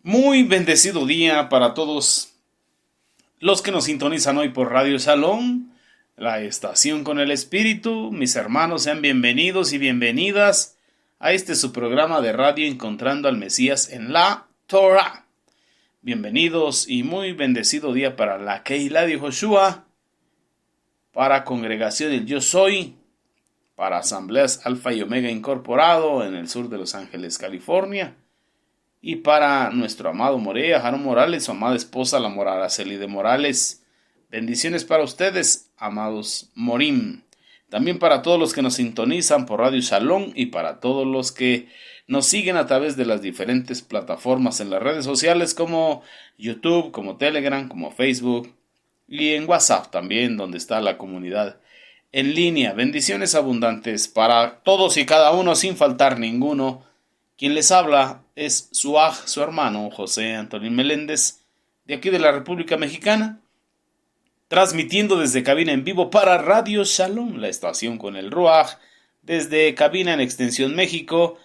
Muy bendecido día para todos los que nos sintonizan hoy por Radio Salón, la estación con el Espíritu. Mis hermanos, sean bienvenidos y bienvenidas a este su programa de radio Encontrando al Mesías en la Torah. Bienvenidos y muy bendecido día para la Keilah de Joshua, para Congregación del Yo Soy, para Asambleas Alfa y Omega Incorporado en el sur de Los Ángeles, California, y para nuestro amado Morea, Jaro Morales, su amada esposa, la Mora Araceli de Morales. Bendiciones para ustedes, amados Morim. También para todos los que nos sintonizan por Radio Shalom y para todos los que nos siguen a través de las diferentes plataformas en las redes sociales como YouTube, como Telegram, como Facebook y en WhatsApp también, donde está la comunidad en línea. Bendiciones abundantes para todos y cada uno sin faltar ninguno. Quien les habla es su hermano José Antonín Meléndez, de aquí de la República Mexicana, transmitiendo desde cabina en vivo para Radio Shalom, la estación con el Ruaj, desde cabina en Extensión México,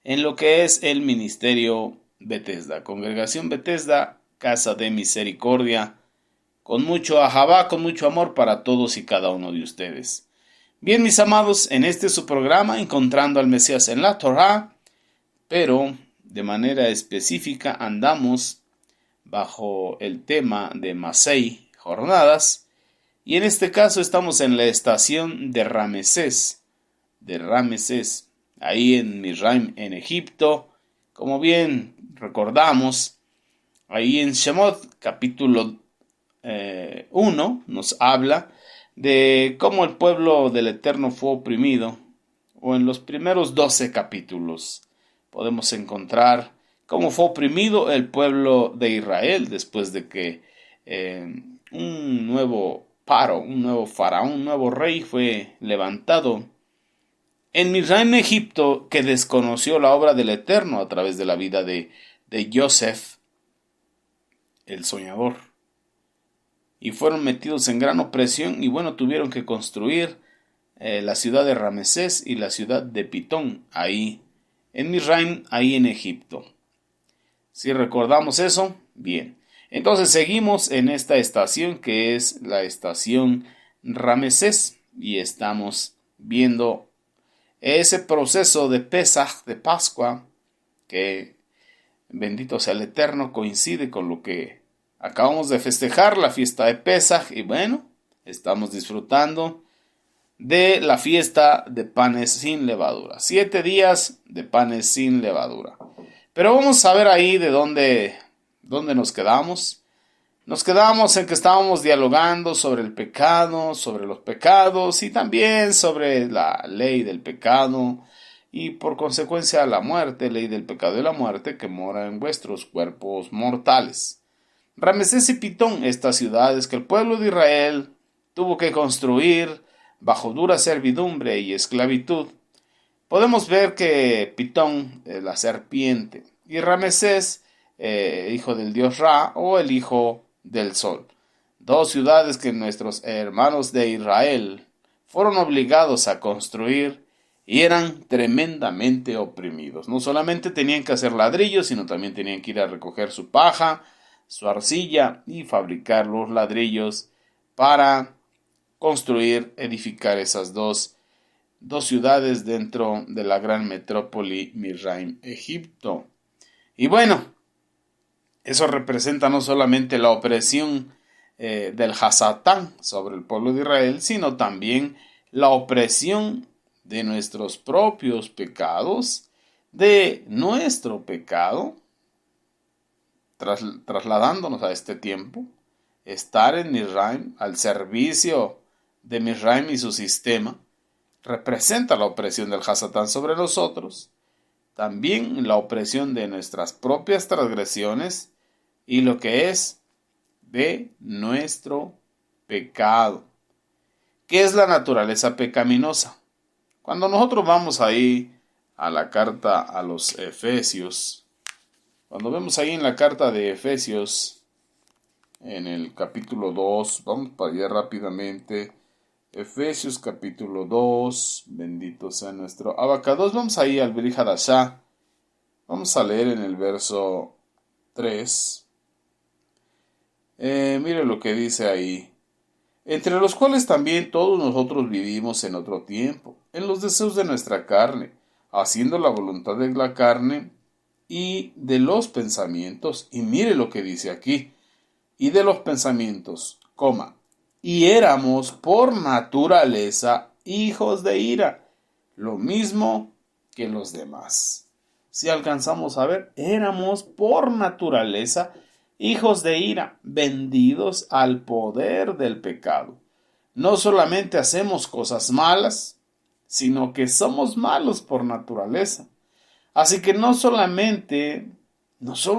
en lo que es el Ministerio Bethesda, Congregación Bethesda, Casa de Misericordia, con mucho ahabá, con mucho amor para todos y cada uno de ustedes. Bien, mis amados, en este su programa, Encontrando al Mesías en la Torah, pero de manera específica andamos bajo el tema de Masei, jornadas, y en este caso estamos en la estación de Ramesés, ahí en Mizraim, en Egipto. Como bien recordamos, ahí en Shemot, capítulo 1, nos habla de cómo el pueblo del Eterno fue oprimido, o en los primeros 12 capítulos podemos encontrar cómo fue oprimido el pueblo de Israel después de que un nuevo faraón, un nuevo rey fue levantado en Mizraim, Egipto, que desconoció la obra del Eterno a través de la vida de Yosef, el soñador. Y fueron metidos en gran opresión y tuvieron que construir la ciudad de Ramesés y la ciudad de Pitón, ahí en Mizraim, ahí en Egipto. Si recordamos eso, bien. Entonces seguimos en esta estación que es la estación Ramesés y estamos viendo ese proceso de Pesaj, de Pascua, que bendito sea el Eterno, coincide con lo que acabamos de festejar, la fiesta de Pesaj, y estamos disfrutando de la fiesta de panes sin levadura. 7 días de panes sin levadura. Pero vamos a ver ahí de dónde nos quedamos. Nos quedamos en que estábamos dialogando sobre el pecado, sobre los pecados y también sobre la ley del pecado y por consecuencia la muerte, ley del pecado y la muerte que mora en vuestros cuerpos mortales. Ramesés y Pitón, estas ciudades que el pueblo de Israel tuvo que construir bajo dura servidumbre y esclavitud. Podemos ver que Pitón, la serpiente, y Ramesés, hijo del dios Ra, o el hijo del sol. 2 ciudades que nuestros hermanos de Israel fueron obligados a construir y eran tremendamente oprimidos. No solamente tenían que hacer ladrillos, sino también tenían que ir a recoger su paja, su arcilla y fabricar los ladrillos para construir, edificar esas dos ciudades dentro de la gran metrópoli Mizraim, Egipto. Y eso representa no solamente la opresión del Hasatán sobre el pueblo de Israel, sino también la opresión de nuestros propios pecados, de nuestro pecado, trasladándonos a este tiempo, estar en Mizraim al servicio de Mizraim y su sistema, representa la opresión del Hasatán sobre nosotros, también la opresión de nuestras propias transgresiones y lo que es de nuestro pecado. ¿Qué es la naturaleza pecaminosa? Cuando nosotros vamos ahí a la carta a los Efesios, cuando vemos ahí en la carta de Efesios, en el capítulo 2, vamos para allá rápidamente, Efesios capítulo 2, bendito sea nuestro Abacados. Vamos ahí al Brit Hadashah. Vamos a leer en el verso 3. Mire lo que dice ahí. Entre los cuales también todos nosotros vivimos en otro tiempo, en los deseos de nuestra carne, haciendo la voluntad de la carne y de los pensamientos. Y mire lo que dice aquí. Y de los pensamientos, y éramos por naturaleza hijos de ira, lo mismo que los demás. Si alcanzamos a ver, éramos por naturaleza hijos de ira, vendidos al poder del pecado. No solamente hacemos cosas malas, sino que somos malos por naturaleza. Así que no solo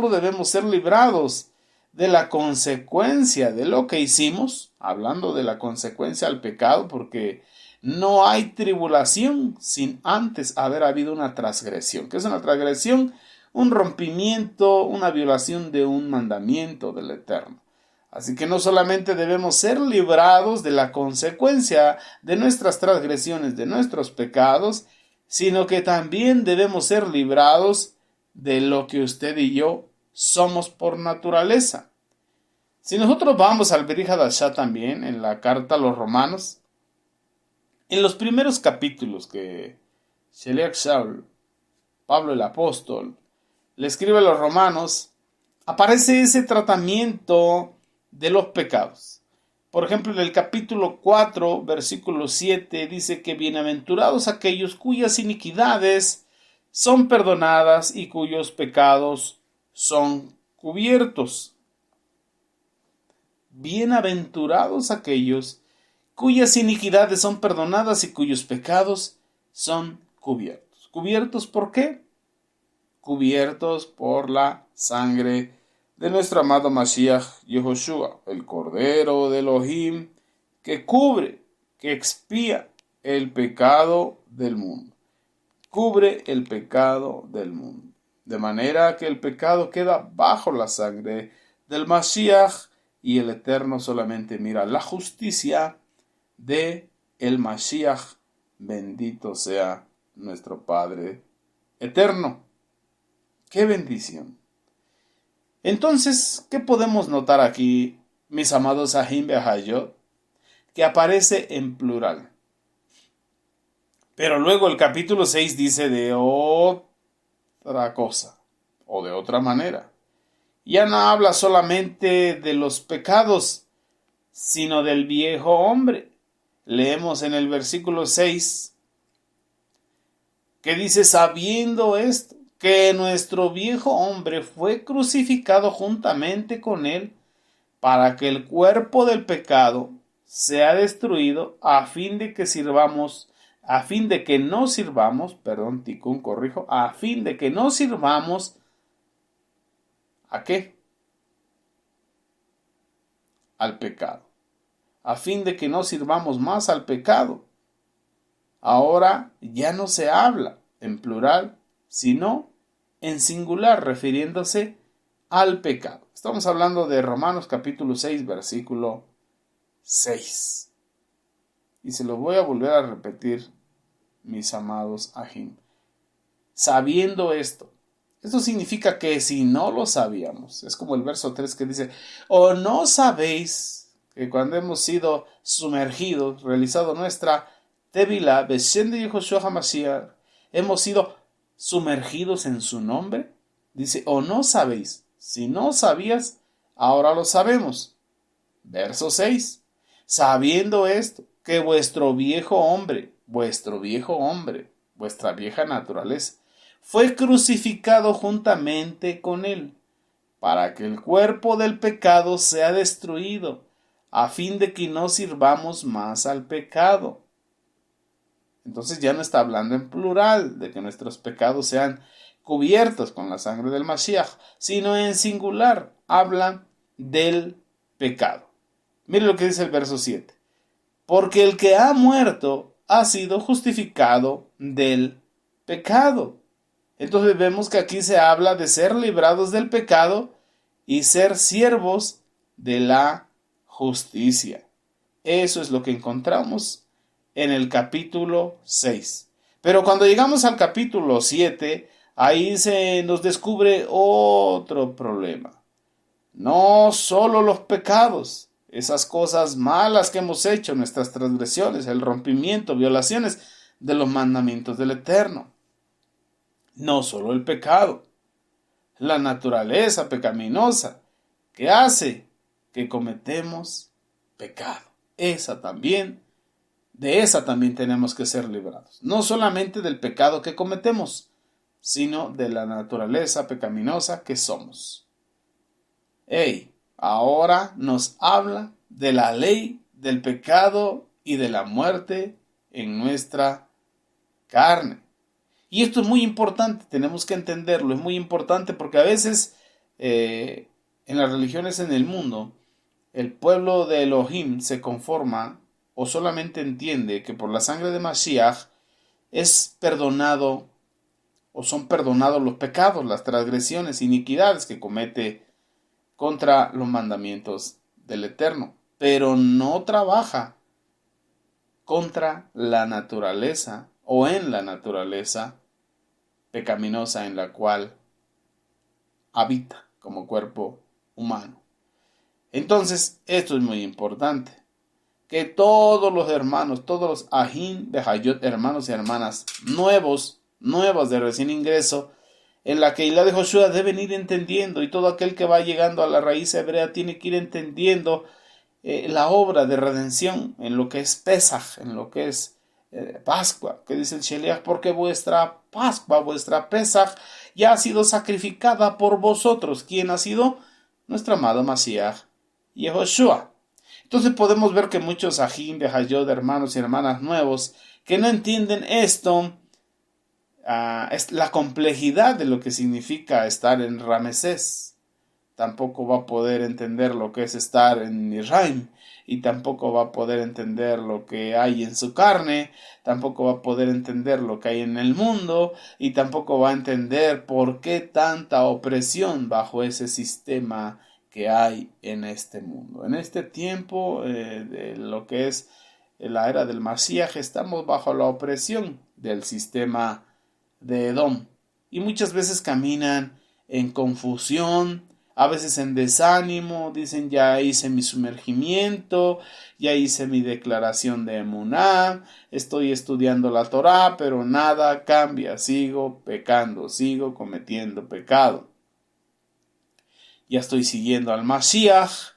debemos ser librados de la consecuencia de lo que hicimos, hablando de la consecuencia al pecado, porque no hay tribulación sin antes haber habido una transgresión. ¿Qué es una transgresión? Un rompimiento, una violación de un mandamiento del Eterno. Así que no solamente debemos ser librados de la consecuencia de nuestras transgresiones, de nuestros pecados, sino que también debemos ser librados de lo que usted y yo somos por naturaleza. Si nosotros vamos al Brit Hadashah también, en la carta a los romanos, en los primeros capítulos que Sheliach Shaul, Pablo el apóstol, le escribe a los romanos, aparece ese tratamiento de los pecados. Por ejemplo, en el capítulo 4, versículo 7, dice que bienaventurados aquellos cuyas iniquidades son perdonadas y cuyos pecados son cubiertos. Bienaventurados aquellos cuyas iniquidades son perdonadas y cuyos pecados son cubiertos. ¿Cubiertos por qué? Cubiertos por la sangre de nuestro amado Mashiach Yehoshua, el Cordero de Elohim, que cubre, que expía el pecado del mundo. Cubre el pecado del mundo. De manera que el pecado queda bajo la sangre del Mashiach y el Eterno solamente mira la justicia de el Mashiach. Bendito sea nuestro Padre eterno. ¡Qué bendición! Entonces, ¿qué podemos notar aquí, mis amados Ahim Behayot? Que aparece en plural. Pero luego el capítulo 6 dice de otra cosa, o de otra manera. Ya no habla solamente de los pecados, sino del viejo hombre. Leemos en el versículo 6 que dice, sabiendo esto, que nuestro viejo hombre fue crucificado juntamente con él, para que el cuerpo del pecado sea destruido, a fin de que no sirvamos, ¿a qué? Al pecado. A fin de que no sirvamos más al pecado. Ahora ya no se habla en plural, sino en singular, refiriéndose al pecado. Estamos hablando de Romanos capítulo 6, versículo 6. Y se lo voy a volver a repetir, mis amados Ahim. Sabiendo esto significa que si no lo sabíamos, es como el verso 3 que dice, o no sabéis que cuando hemos sido sumergidos, realizado nuestra Tevilá, Beshem de Yehoshua HaMashiach, hemos sido sumergidos en su nombre. Dice, o no sabéis, si no sabías, ahora lo sabemos. Verso 6, sabiendo esto, que vuestro viejo hombre, vuestra vieja naturaleza, fue crucificado juntamente con él, para que el cuerpo del pecado sea destruido, a fin de que no sirvamos más al pecado. Entonces ya no está hablando en plural de que nuestros pecados sean cubiertos con la sangre del Mashiach, sino en singular, habla del pecado. Mire lo que dice el verso 7. Porque el que ha muerto ha sido justificado del pecado. Entonces vemos que aquí se habla de ser librados del pecado y ser siervos de la justicia. Eso es lo que encontramos en el capítulo 6. Pero cuando llegamos al capítulo 7, ahí se nos descubre otro problema. No solo los pecados, esas cosas malas que hemos hecho, nuestras transgresiones, el rompimiento, violaciones de los mandamientos del Eterno. No solo el pecado, la naturaleza pecaminosa que hace que cometemos pecado. De esa también tenemos que ser librados. No solamente del pecado que cometemos, sino de la naturaleza pecaminosa que somos. Ahora nos habla de la ley del pecado y de la muerte en nuestra carne. Y esto es muy importante, tenemos que entenderlo, es muy importante porque a veces en las religiones en el mundo, el pueblo de Elohim se conforma o solamente entiende que por la sangre de Mashiach es perdonado o son perdonados los pecados, las transgresiones, iniquidades que comete contra los mandamientos del Eterno, pero no trabaja contra la naturaleza o en la naturaleza pecaminosa en la cual habita como cuerpo humano. Entonces, esto es muy importante, que todos los hermanos, todos los ajín de Hayot, hermanos y hermanas nuevos de recién ingreso, en la Keilah de Joshua deben ir entendiendo, y todo aquel que va llegando a la raíz hebrea tiene que ir entendiendo la obra de redención en lo que es Pesaj, en lo que es Pascua, que dice el Sheliach, porque vuestra Pascua, vuestra Pesaj, ya ha sido sacrificada por vosotros. ¿Quién ha sido? Nuestro amado Mashiach, Yehoshua. Entonces podemos ver que muchos ajín de Hayod, hermanos y hermanas nuevos, que no entienden esto, es la complejidad de lo que significa estar en Ramesés. Tampoco va a poder entender lo que es estar en Misraim, y tampoco va a poder entender lo que hay en su carne, tampoco va a poder entender lo que hay en el mundo, y tampoco va a entender por qué tanta opresión bajo ese sistema que hay en este mundo. En este tiempo de lo que es la era del Mashiach, estamos bajo la opresión del sistema de Edom, y muchas veces caminan en confusión, a veces en desánimo, dicen ya hice mi sumergimiento, ya hice mi declaración de emuná, estoy estudiando la Torá, pero nada cambia, sigo pecando, sigo cometiendo pecado. Ya estoy siguiendo al Mashiach,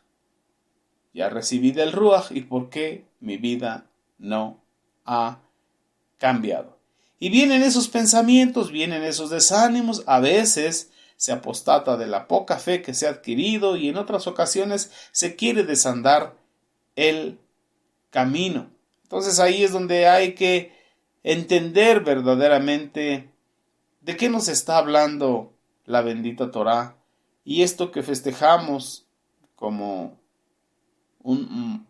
ya recibí del Ruach, ¿y por qué mi vida no ha cambiado? Y vienen esos pensamientos, vienen esos desánimos, a veces se apostata de la poca fe que se ha adquirido, y en otras ocasiones se quiere desandar el camino. Entonces ahí es donde hay que entender verdaderamente de qué nos está hablando la bendita Torá, y esto que festejamos como un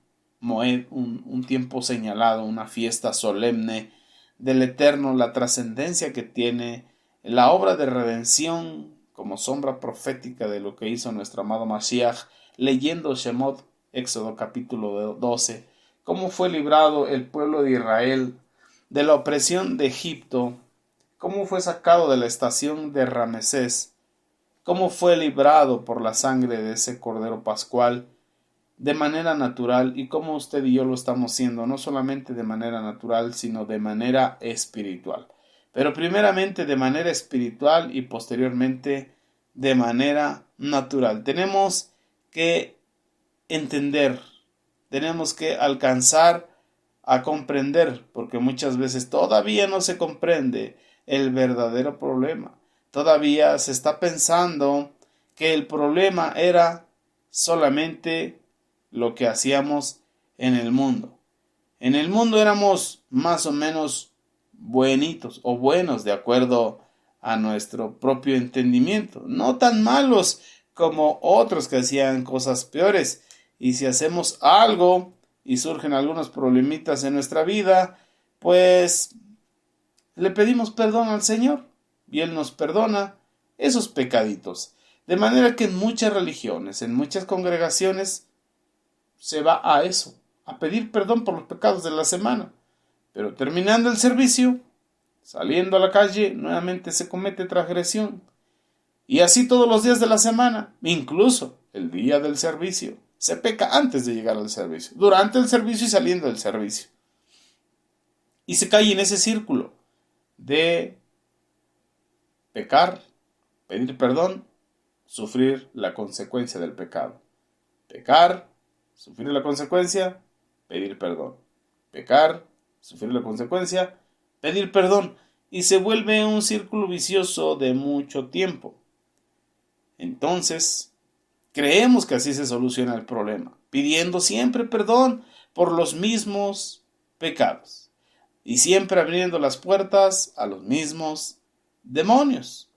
tiempo señalado, una fiesta solemne del Eterno, la trascendencia que tiene la obra de redención como sombra profética de lo que hizo nuestro amado Mashiach, leyendo Shemot, Éxodo capítulo 12, cómo fue librado el pueblo de Israel de la opresión de Egipto, cómo fue sacado de la estación de Ramesés, cómo fue librado por la sangre de ese cordero pascual de manera natural, y cómo usted y yo lo estamos haciendo, no solamente de manera natural, sino de manera espiritual. Pero primeramente de manera espiritual y posteriormente de manera natural. Tenemos que entender, tenemos que alcanzar a comprender, porque muchas veces todavía no se comprende el verdadero problema. Todavía se está pensando que el problema era solamente lo que hacíamos en el mundo. En el mundo éramos más o menos buenitos o buenos de acuerdo a nuestro propio entendimiento, no tan malos como otros que hacían cosas peores. Y si hacemos algo y surgen algunos problemitas en nuestra vida, pues le pedimos perdón al Señor y Él nos perdona esos pecaditos. De manera que en muchas religiones, en muchas congregaciones, se va a eso, a pedir perdón por los pecados de la semana. Pero terminando el servicio, saliendo a la calle, nuevamente se comete transgresión. Y así todos los días de la semana, incluso el día del servicio. Se peca antes de llegar al servicio, durante el servicio y saliendo del servicio. Y se cae en ese círculo de pecar, pedir perdón, sufrir la consecuencia del pecado. Pecar, sufrir la consecuencia, pedir perdón. Pecar, sufrir la consecuencia, pedir perdón. Y se vuelve un círculo vicioso de mucho tiempo. Entonces, creemos que así se soluciona el problema, pidiendo siempre perdón por los mismos pecados y siempre abriendo las puertas a los mismos demonios.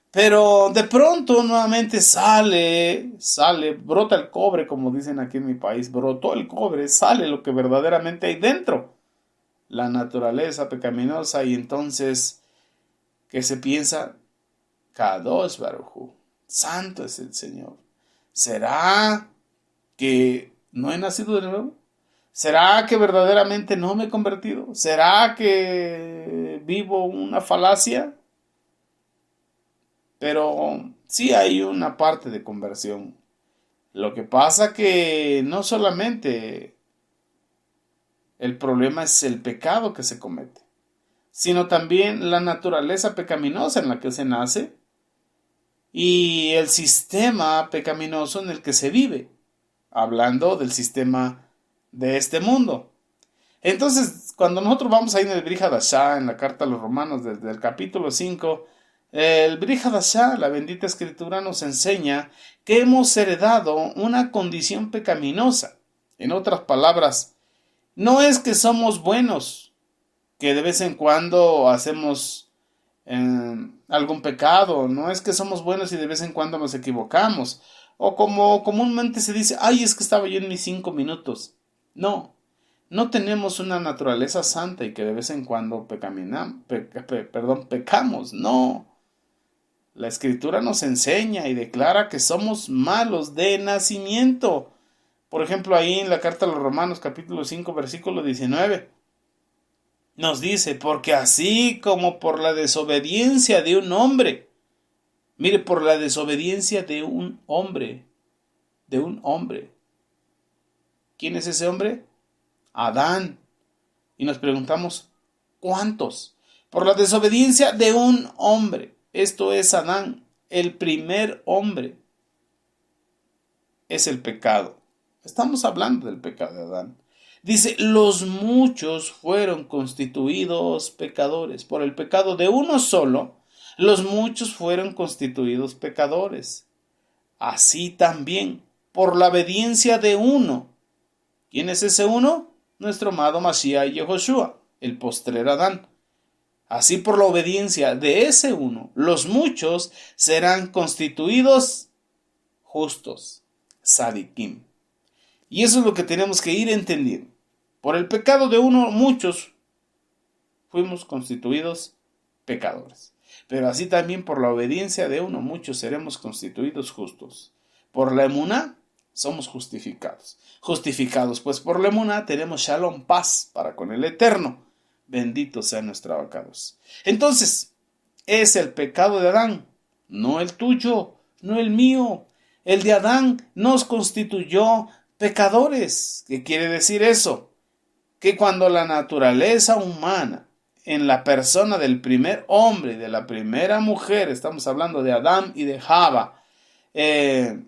Pero de pronto nuevamente sale, brota el cobre, como dicen aquí en mi país, brotó el cobre, sale lo que verdaderamente hay dentro, la naturaleza pecaminosa, y entonces, ¿qué se piensa? Kadosh Baruj Hu, santo es el Señor. ¿Será que no he nacido de nuevo? ¿Será que verdaderamente no me he convertido? ¿Será que vivo una falacia? Pero sí hay una parte de conversión. Lo que pasa que no solamente el problema es el pecado que se comete, sino también la naturaleza pecaminosa en la que se nace y el sistema pecaminoso en el que se vive, hablando del sistema de este mundo. Entonces, cuando nosotros vamos ahí en el Brit Hadashah, en la carta a los Romanos, desde el capítulo 5, el Brit Hadashah, la bendita escritura, nos enseña que hemos heredado una condición pecaminosa. En otras palabras, no es que somos buenos, que de vez en cuando hacemos algún pecado, no es que somos buenos y de vez en cuando nos equivocamos, o como comúnmente se dice, ay, es que estaba yo en mis 5 minutos. No, no tenemos una naturaleza santa y que de vez en cuando pecamos, no. La Escritura nos enseña y declara que somos malos de nacimiento. Por ejemplo, ahí en la carta a los Romanos, capítulo 5, versículo 19, nos dice, porque así como por la desobediencia de un hombre, mire, por la desobediencia de un hombre, ¿quién es ese hombre? Adán. Y nos preguntamos, ¿cuántos? Por la desobediencia de un hombre. Esto es Adán, el primer hombre. Es el pecado. Estamos hablando del pecado de Adán. Dice, los muchos fueron constituidos pecadores. Por el pecado de uno solo, los muchos fueron constituidos pecadores. Así también, por la obediencia de uno. ¿Quién es ese uno? Nuestro amado Mashiach y Yehoshua, el postrer Adán. Así por la obediencia de ese uno, los muchos serán constituidos justos, sadikim. Y eso es lo que tenemos que ir entendiendo. Por el pecado de uno, muchos fuimos constituidos pecadores. Pero así también por la obediencia de uno, muchos seremos constituidos justos. Por la emuná, somos justificados. Justificados, pues por la emuná tenemos shalom, paz para con el Eterno. Bendito sea nuestro abacados. Entonces, es el pecado de Adán, no el tuyo, no el mío. El de Adán nos constituyó pecadores. ¿Qué quiere decir eso? Que cuando la naturaleza humana, en la persona del primer hombre y de la primera mujer, estamos hablando de Adán y de Java, se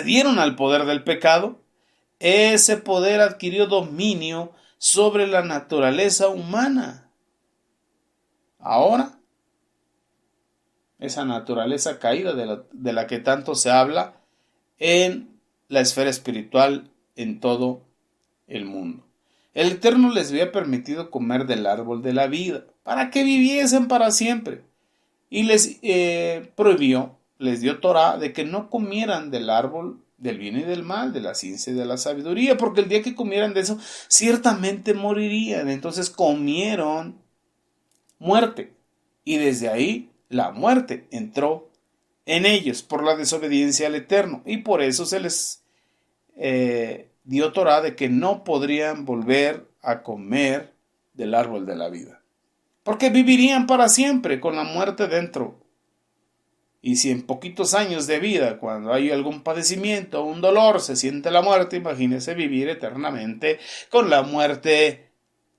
dieron al poder del pecado, ese poder adquirió dominio sobre la naturaleza humana. Ahora, esa naturaleza caída de la que tanto se habla en la esfera espiritual en todo el mundo. El Eterno les había permitido comer del árbol de la vida para que viviesen para siempre. Y les prohibió, les dio Torah de que no comieran del árbol del bien y del mal, de la ciencia y de la sabiduría, porque el día que comieran de eso, ciertamente morirían. Entonces comieron muerte. Y desde ahí la muerte entró en ellos por la desobediencia al Eterno. Y por eso se les dio Torah de que no podrían volver a comer del árbol de la vida. porque vivirían para siempre con la muerte dentro. Y si en poquitos años de vida, cuando hay algún padecimiento, un dolor, se siente la muerte, imagínese vivir eternamente con la muerte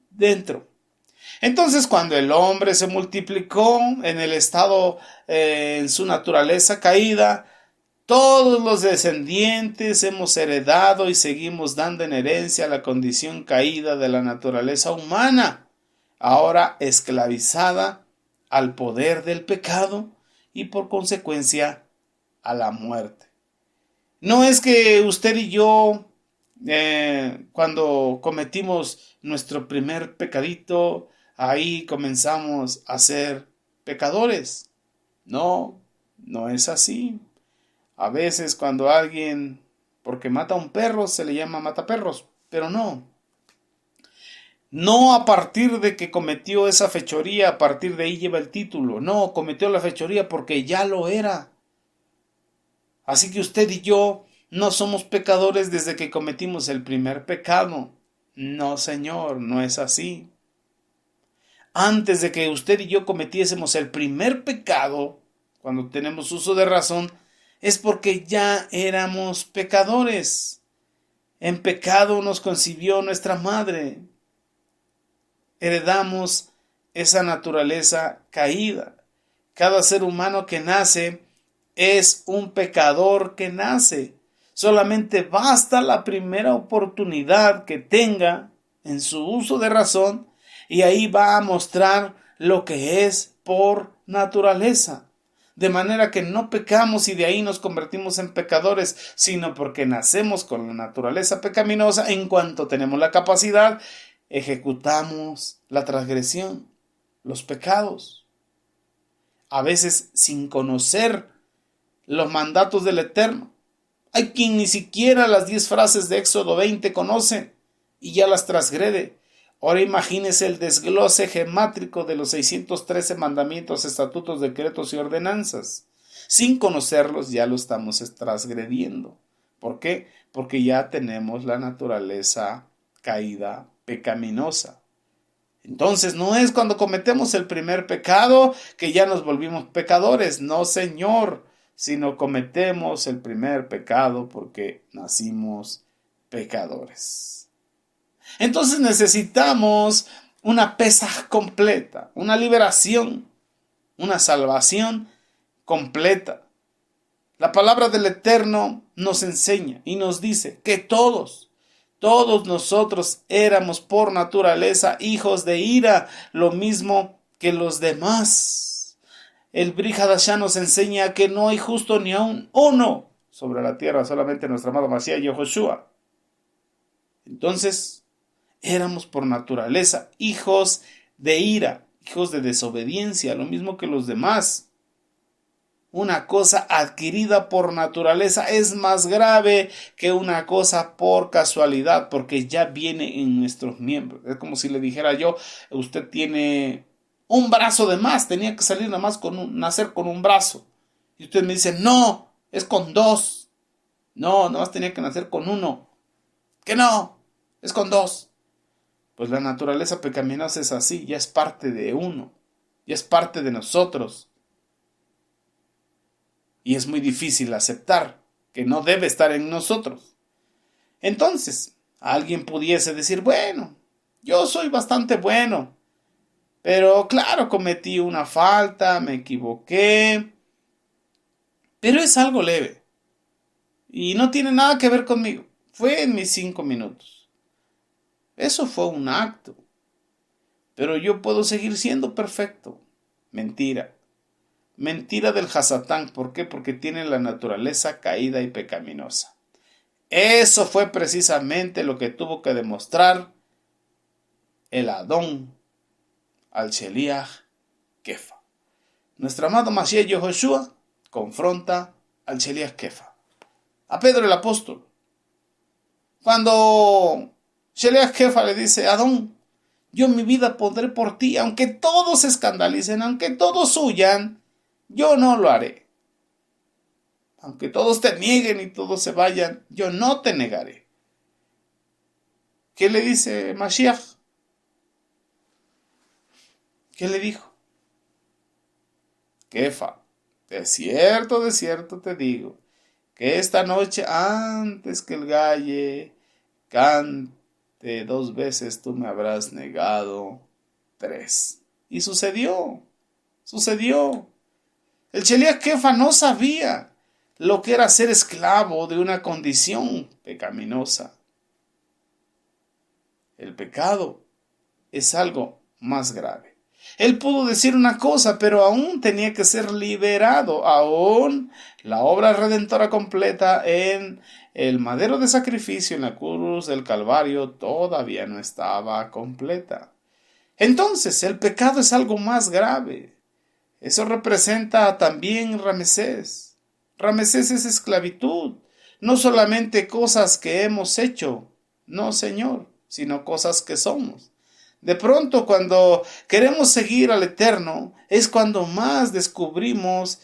dentro. Entonces, cuando el hombre se multiplicó en el estado, en su naturaleza caída, todos los descendientes hemos heredado y seguimos dando en herencia la condición caída de la naturaleza humana, ahora esclavizada al poder del pecado y por consecuencia a la muerte. No es que usted y yo, cuando cometimos nuestro primer pecadito, ahí comenzamos a ser pecadores. No, no es así. A veces cuando alguien, porque mata a un perro, se le llama mataperros, pero no. No a partir de que cometió esa fechoría, a partir de ahí lleva el título. No, cometió la fechoría porque ya lo era. Así que usted y yo no somos pecadores desde que cometimos el primer pecado. No, señor, no es así. Antes de que usted y yo cometiésemos el primer pecado, cuando tenemos uso de razón, es porque ya éramos pecadores. En pecado nos concibió nuestra madre. Heredamos esa naturaleza caída. Cada ser humano que nace es un pecador que nace. Solamente basta la primera oportunidad que tenga en su uso de razón y ahí va a mostrar lo que es por naturaleza. De manera que no pecamos y de ahí nos convertimos en pecadores, sino porque nacemos con la naturaleza pecaminosa. En cuanto tenemos la capacidad, ejecutamos la transgresión, los pecados. A veces sin conocer los mandatos del Eterno. Hay quien ni siquiera las 10 frases de Éxodo 20 conoce y ya las transgrede. Ahora imagínese el desglose gemátrico de los 613 mandamientos, estatutos, decretos y ordenanzas. Sin conocerlos ya lo estamos transgrediendo. ¿Por qué? Porque ya tenemos la naturaleza caída, pecaminosa. Entonces no es cuando cometemos el primer pecado que ya nos volvimos pecadores. No, señor, sino cometemos el primer pecado porque nacimos pecadores. Entonces necesitamos una pesaj completa, una liberación, una salvación completa. La palabra del Eterno nos enseña y nos dice que todos nosotros éramos por naturaleza hijos de ira, lo mismo que los demás. El Brit Hadashah nos enseña que no hay justo ni aun uno sobre la tierra, solamente nuestro amado Mashiach Yehoshua. Entonces, éramos por naturaleza hijos de ira, hijos de desobediencia, lo mismo que los demás. Una cosa adquirida por naturaleza es más grave que una cosa por casualidad, porque ya viene en nuestros miembros. Es como si le dijera yo, usted tiene un brazo de más, tenía que salir nada más nacer con un brazo. Y usted me dice, no, es con dos. No, nada más tenía que nacer con uno. Que no, es con dos. Pues la naturaleza pecaminosa es así, ya es parte de uno, ya es parte de nosotros. Y es muy difícil aceptar que no debe estar en nosotros. Entonces, alguien pudiese decir, bueno, yo soy bastante bueno, pero claro, cometí una falta, me equivoqué, pero es algo leve y no tiene nada que ver conmigo. Fue en mis 5 minutos. Eso fue un acto. Pero yo puedo seguir siendo perfecto. Mentira. Mentira del Hasatán. ¿Por qué? Porque tiene la naturaleza caída y pecaminosa. Eso fue precisamente lo que tuvo que demostrar el Adón al Sheliach Kefa. Nuestro amado Mashiach Yehoshua confronta al Sheliach Kefa. A Pedro el apóstol. Cuando Sheliach Kefa le dice, Adón, yo mi vida pondré por ti, aunque todos se escandalicen, aunque todos huyan, yo no lo haré. Aunque todos te nieguen y todos se vayan, yo no te negaré. ¿Qué le dice Mashiach? ¿Qué le dijo? Kefa, de cierto te digo, que esta noche antes que el gallo cante 2 veces tú me habrás negado 3. Y sucedió. El Sheliach Kefa no sabía lo que era ser esclavo de una condición pecaminosa. El pecado es algo más grave. Él pudo decir una cosa, pero aún tenía que ser liberado. Aún la obra redentora completa en el madero de sacrificio en la cruz del Calvario todavía no estaba completa. Entonces, el pecado es algo más grave. Eso representa también Ramesés. Ramesés es esclavitud. No solamente cosas que hemos hecho, no, Señor, sino cosas que somos. De pronto, cuando queremos seguir al Eterno, es cuando más descubrimos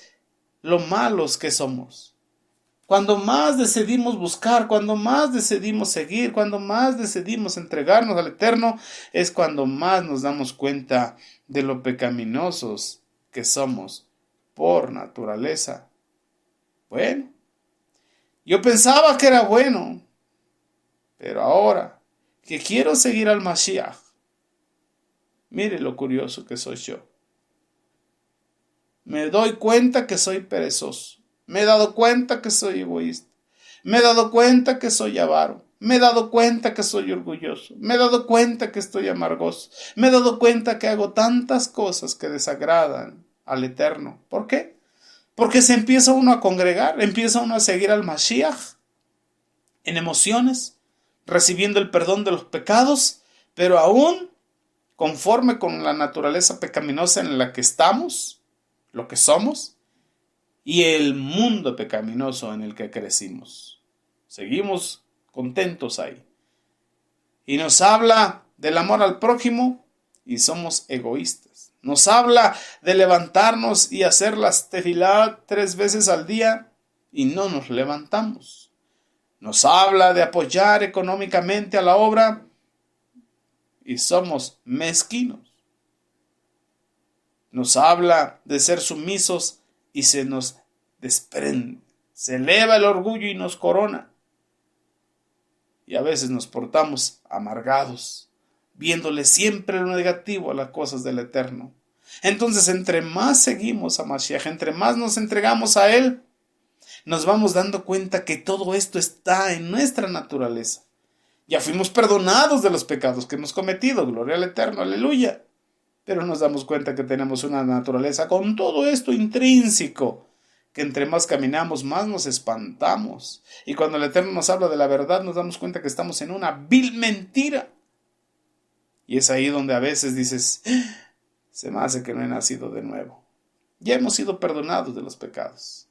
lo malos que somos. Cuando más decidimos buscar, cuando más decidimos seguir, cuando más decidimos entregarnos al Eterno, es cuando más nos damos cuenta de lo pecaminosos que somos por naturaleza. Bueno, yo pensaba que era bueno, pero ahora que quiero seguir al Mashiach, mire lo curioso que soy yo. Me doy cuenta que soy perezoso. Me he dado cuenta que soy egoísta. Me he dado cuenta que soy avaro. Me he dado cuenta que soy orgulloso. Me he dado cuenta que estoy amargoso. Me he dado cuenta que hago tantas cosas que desagradan al Eterno. ¿Por qué? Porque se empieza uno a congregar, empieza uno a seguir al Mashiach en emociones, recibiendo el perdón de los pecados, pero aún conforme con la naturaleza pecaminosa en la que estamos, lo que somos, y el mundo pecaminoso en el que crecimos. Seguimos contentos ahí. Y nos habla del amor al prójimo y somos egoístas. Nos habla de levantarnos y hacer las tefilá 3 veces al día y no nos levantamos. Nos habla de apoyar económicamente a la obra y somos mezquinos. Nos habla de ser sumisos y se nos desprende. Se eleva el orgullo y nos corona. Y a veces nos portamos amargados, viéndole siempre lo negativo a las cosas del Eterno. Entonces, entre más seguimos a Mashiach, entre más nos entregamos a Él, nos vamos dando cuenta que todo esto está en nuestra naturaleza. Ya fuimos perdonados de los pecados que hemos cometido, gloria al Eterno, aleluya. Pero nos damos cuenta que tenemos una naturaleza con todo esto intrínseco, que entre más caminamos, más nos espantamos. Y cuando el Eterno nos habla de la verdad, nos damos cuenta que estamos en una vil mentira. Y es ahí donde a veces dices, se me hace que no he nacido de nuevo. Ya hemos sido perdonados de los pecados.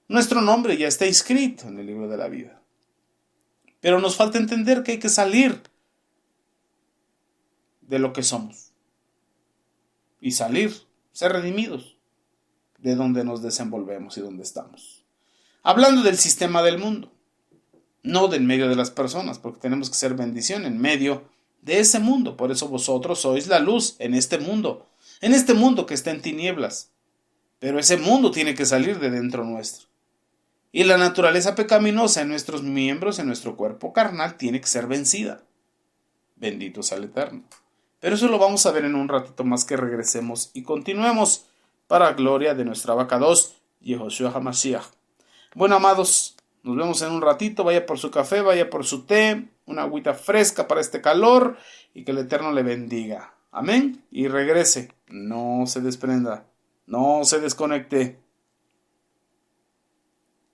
Nuestro nombre ya está inscrito en el libro de la vida. Pero nos falta entender que hay que salir de lo que somos. Y salir, ser redimidos de donde nos desenvolvemos y donde estamos. Hablando del sistema del mundo, no del medio de las personas, porque tenemos que ser bendición en medio de ese mundo. Por eso vosotros sois la luz en este mundo que está en tinieblas. Pero ese mundo tiene que salir de dentro nuestro. Y la naturaleza pecaminosa en nuestros miembros, en nuestro cuerpo carnal, tiene que ser vencida. Bendito sea el Eterno. Pero eso lo vamos a ver en un ratito más que regresemos y continuemos para gloria de nuestra Abacados, Yehoshua HaMashiach. Bueno, amados, nos vemos en un ratito. Vaya por su café, vaya por su té, una agüita fresca para este calor y que el Eterno le bendiga. Amén. Y regrese. No se desprenda. No se desconecte.